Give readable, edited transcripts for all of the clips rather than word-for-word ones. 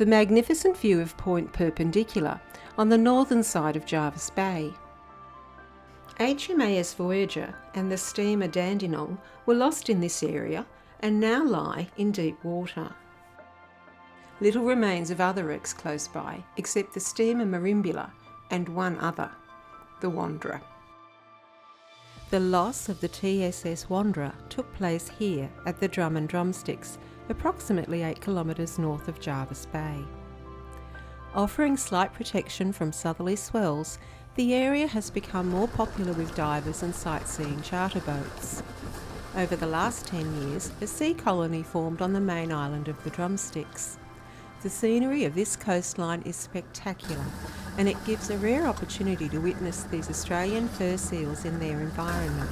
the magnificent view of Point Perpendicular on the northern side of Jervis Bay. HMAS Voyager and the steamer Dandenong were lost in this area and now lie in deep water. Little remains of other wrecks close by, except the steamer Merimbula and one other, the Wandra. The loss of the TSS Wandra took place here at the Drum and Drumsticks, approximately 8 kilometres north of Jervis Bay. Offering slight protection from southerly swells, the area has become more popular with divers and sightseeing charter boats. Over the last 10 years, a sea colony formed on the main island of the Drumsticks. The scenery of this coastline is spectacular, and it gives a rare opportunity to witness these Australian fur seals in their environment.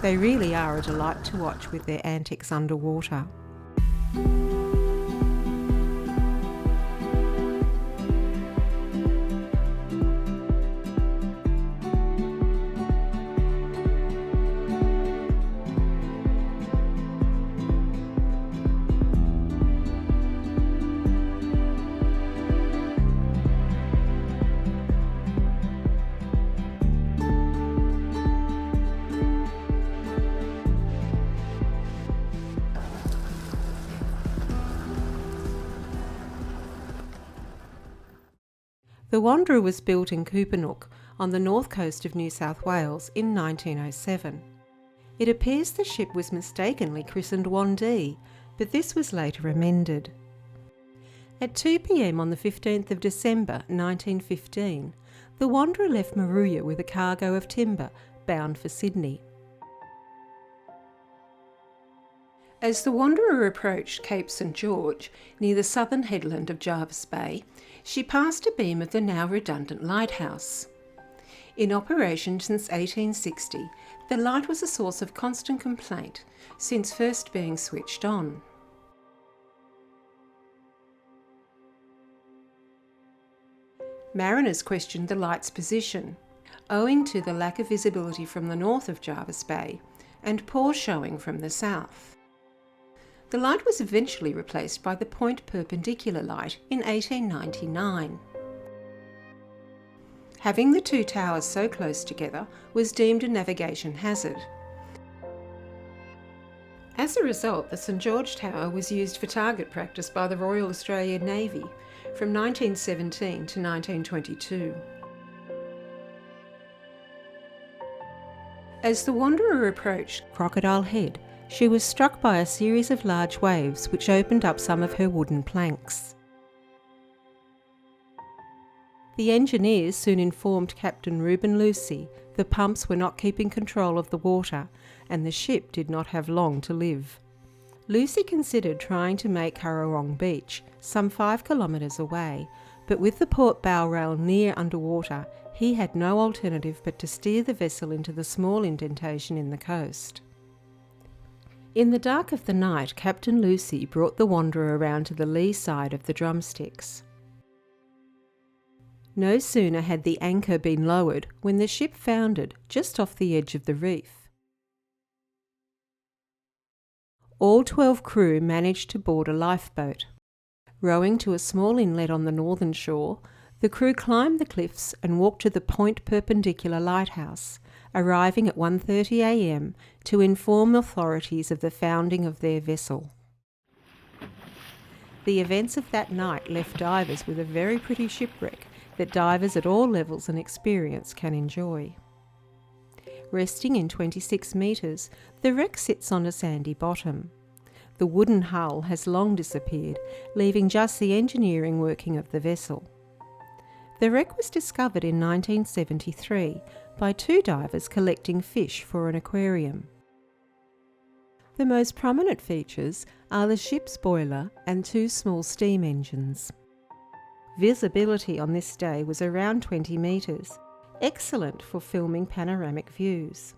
They really are a delight to watch with their antics underwater. The Wandra was built in Coopanook on the north coast of New South Wales in 1907. It appears the ship was mistakenly christened Wandee, but this was later amended. At 2 p.m. on the 15th of December 1915, the Wandra left Moruya with a cargo of timber bound for Sydney. As the Wanderer approached Cape St George, near the southern headland of Jervis Bay, she passed a beam of the now redundant lighthouse. In operation since 1860, the light was a source of constant complaint since first being switched on. Mariners questioned the light's position, owing to the lack of visibility from the north of Jervis Bay and poor showing from the south. The light was eventually replaced by the Point Perpendicular light in 1899. Having the two towers so close together was deemed a navigation hazard. As a result, the St George Tower was used for target practice by the Royal Australian Navy from 1917 to 1922. As the Wanderer approached Crocodile Head, she was struck by a series of large waves which opened up some of her wooden planks. The engineers soon informed Captain Reuben Lucy the pumps were not keeping control of the water and the ship did not have long to live. Lucy considered trying to make Currawong Beach, some 5 kilometres away, but with the port bow rail near underwater, he had no alternative but to steer the vessel into the small indentation in the coast. In the dark of the night, Captain Lucy brought the Wanderer around to the lee side of the Drumsticks. No sooner had the anchor been lowered when the ship foundered just off the edge of the reef. All 12 crew managed to board a lifeboat. Rowing to a small inlet on the northern shore, the crew climbed the cliffs and walked to the Point Perpendicular lighthouse, arriving at 1:30 a.m. to inform authorities of the founding of their vessel. The events of that night left divers with a very pretty shipwreck that divers at all levels and experience can enjoy. Resting in 26 metres, the wreck sits on a sandy bottom. The wooden hull has long disappeared, leaving just the engineering working of the vessel. The wreck was discovered in 1973 by 2 divers collecting fish for an aquarium. The most prominent features are the ship's boiler and 2 small steam engines. Visibility on this day was around 20 metres, excellent for filming panoramic views.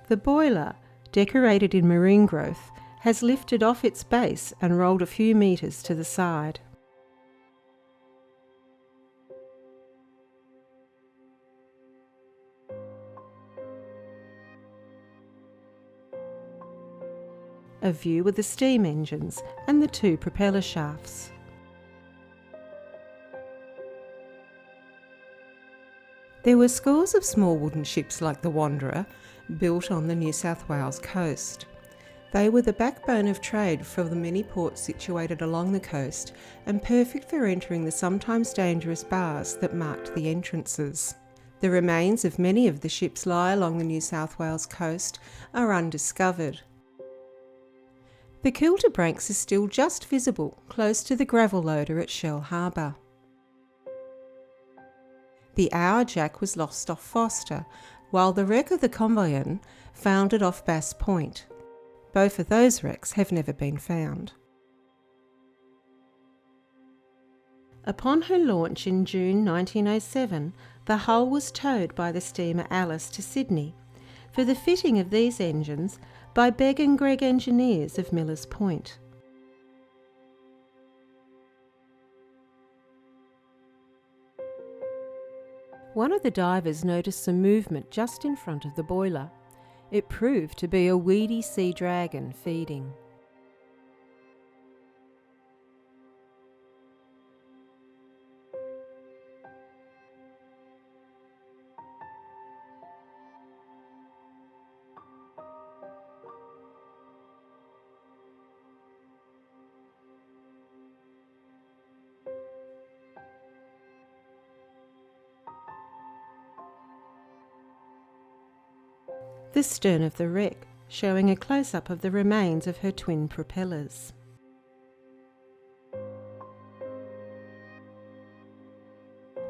The boiler, decorated in marine growth, has lifted off its base and rolled a few metres to the side. a view of the steam engines and the 2 propeller shafts. There were scores of small wooden ships like the Wandra built on the New South Wales coast. They were the backbone of trade for the many ports situated along the coast and perfect for entering the sometimes dangerous bars that marked the entrances. The remains of many of the ships lie along the New South Wales coast are undiscovered. The Kilterbranks is still just visible close to the gravel loader at Shell Harbour. The Hourjack was lost off Foster, while the wreck of the Convoyant foundered off Bass Point. Both of those wrecks have never been found. Upon her launch in June 1907, the hull was towed by the steamer Alice to Sydney for the fitting of these engines by Begg and Gregg engineers of Millers Point. One of the divers noticed some movement just in front of the boiler. It proved to be a weedy sea dragon feeding. The stern of the wreck, showing a close-up of the remains of her twin propellers.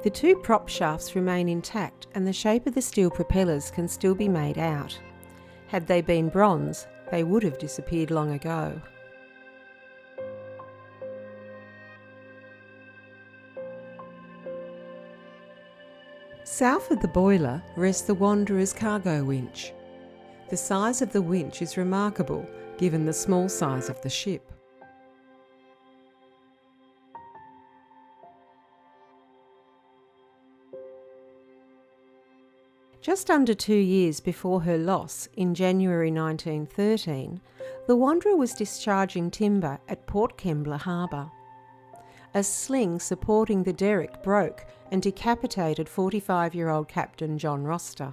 The 2 prop shafts remain intact and the shape of the steel propellers can still be made out. Had they been bronze, they would have disappeared long ago. South of the boiler rests the Wandra's cargo winch. The size of the winch is remarkable given the small size of the ship. Just under 2 years before her loss, in January 1913, the Wandra was discharging timber at Port Kembla Harbour. A sling supporting the derrick broke and decapitated 45-year-old Captain John Roster.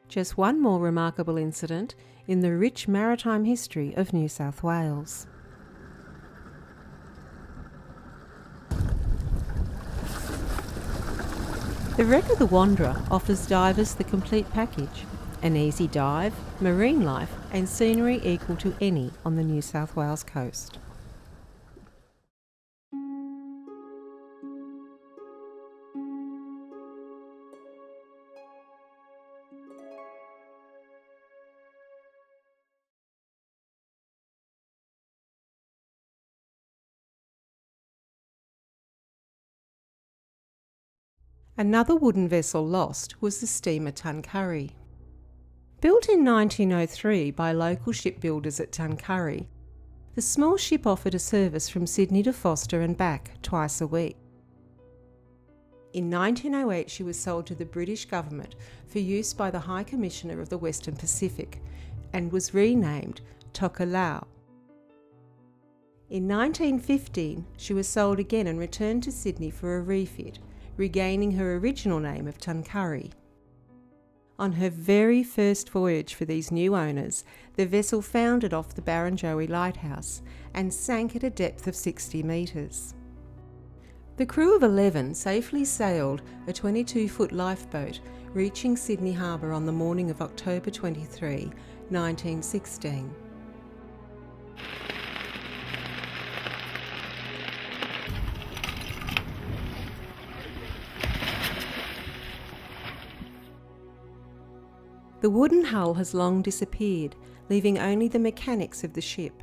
Just one more remarkable incident in the rich maritime history of New South Wales. The wreck of the Wandra offers divers the complete package: an easy dive, marine life and scenery equal to any on the New South Wales coast. Another wooden vessel lost was the steamer Tuncurry. Built in 1903 by local shipbuilders at Tuncurry, the small ship offered a service from Sydney to Foster and back twice a week. In 1908 she was sold to the British government for use by the High Commissioner of the Western Pacific and was renamed Tokelau. In 1915 she was sold again and returned to Sydney for a refit, regaining her original name of Tuncurry. On her very first voyage for these new owners, the vessel foundered off the Barrenjeoy lighthouse and sank at a depth of 60 metres. The crew of 11 safely sailed a 22-foot lifeboat, reaching Sydney Harbour on the morning of October 23, 1916. The wooden hull has long disappeared, leaving only the mechanics of the ship.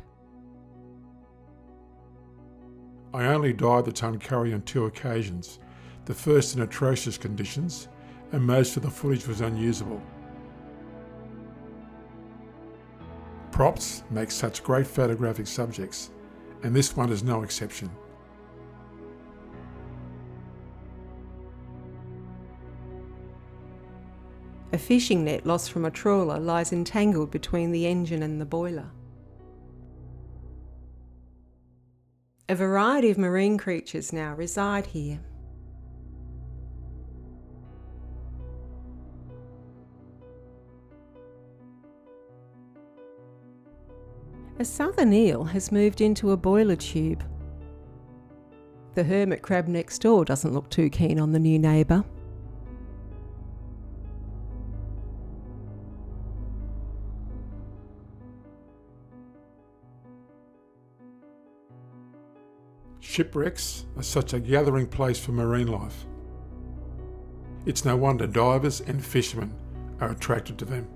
I only dived the Tuncurry on 2 occasions, the first in atrocious conditions, and most of the footage was unusable. Props make such great photographic subjects, and this one is no exception. A fishing net lost from a trawler lies entangled between the engine and the boiler. A variety of marine creatures now reside here. A southern eel has moved into a boiler tube. The hermit crab next door doesn't look too keen on the new neighbour. Shipwrecks are such a gathering place for marine life. It's no wonder divers and fishermen are attracted to them.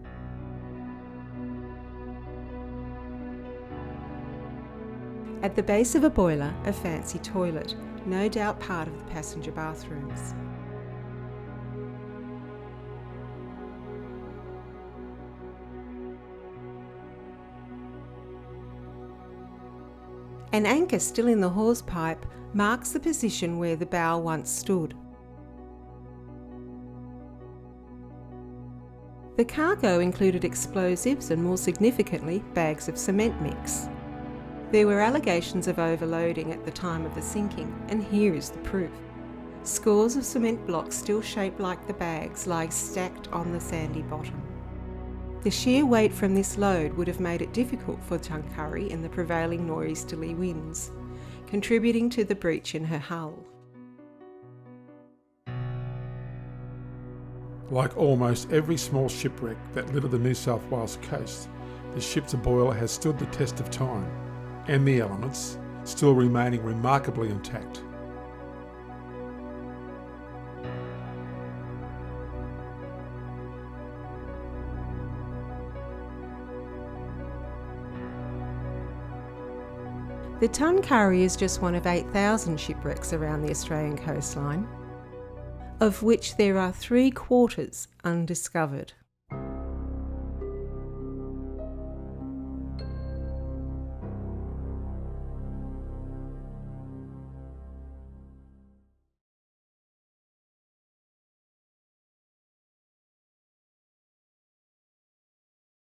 At the base of a boiler, a fancy toilet, no doubt part of the passenger bathrooms. An anchor still in the hawse pipe marks the position where the bow once stood. The cargo included explosives and, more significantly, bags of cement mix. There were allegations of overloading at the time of the sinking, and here is the proof. Scores of cement blocks still shaped like the bags lie stacked on the sandy bottom. The sheer weight from this load would have made it difficult for Tuncurry in the prevailing nor'easterly winds, contributing to the breach in her hull. Like almost every small shipwreck that littered the New South Wales coast, the ship's boiler has stood the test of time, and the elements still remaining remarkably intact. The Tuncurry is just one of 8,000 shipwrecks around the Australian coastline, of which there are 3/4 undiscovered.